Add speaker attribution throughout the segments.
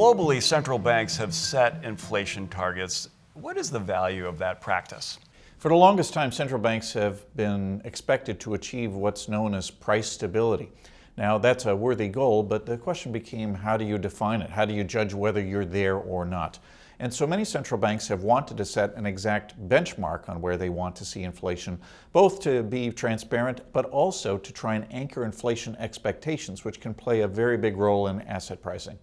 Speaker 1: Globally, central banks have set inflation targets. What is the value of that practice?
Speaker 2: For the longest time, central banks have been expected to achieve what's known as price stability. Now, that's a worthy goal, but the question became, how do you define it? How do you judge whether you're there or not? And so many central banks have wanted to set an exact benchmark on where they want to see inflation, both to be transparent, but also to try and anchor inflation expectations, which can play a very big role in asset pricing.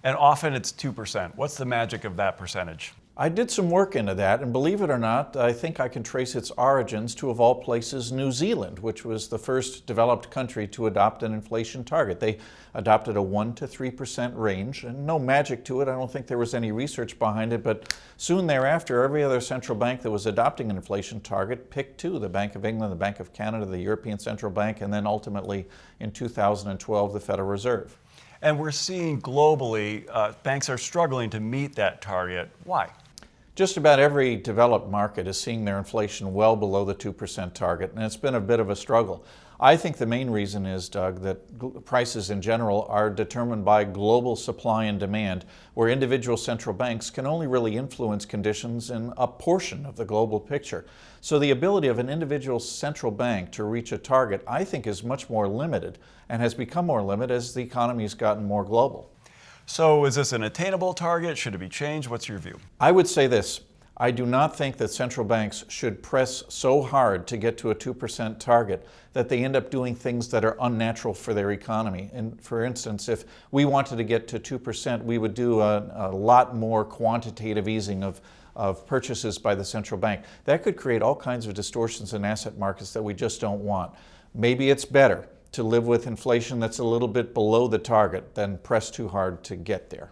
Speaker 1: And often it's 2%. What's the magic of that percentage?
Speaker 2: I did some work into that, and believe it or not, I think I can trace its origins to, of all places, New Zealand, which was the first developed country to adopt an inflation target. They adopted a 1% to 3% range, and no magic to it. I don't think there was any research behind it, but soon thereafter, every other central bank that was adopting an inflation target picked two: the Bank of England, the Bank of Canada, the European Central Bank, and then ultimately in 2012, the Federal Reserve.
Speaker 1: And we're seeing globally, banks are struggling to meet that target. Why?
Speaker 2: Just about every developed market is seeing their inflation well below the 2% target, and it's been a bit of a struggle. I think the main reason is, Doug, that prices in general are determined by global supply and demand, where individual central banks can only really influence conditions in a portion of the global picture. So the ability of an individual central bank to reach a target, I think, is much more limited, and has become more limited as the economy has gotten more global.
Speaker 1: So is this an attainable target? Should it be changed? What's your view?
Speaker 2: I would say this. I do not think that central banks should press so hard to get to a 2% target that they end up doing things that are unnatural for their economy. And for instance, if we wanted to get to 2%, we would do a lot more quantitative easing of purchases by the central bank. That could create all kinds of distortions in asset markets that we just don't want. Maybe it's better to live with inflation that's a little bit below the target than press too hard to get there.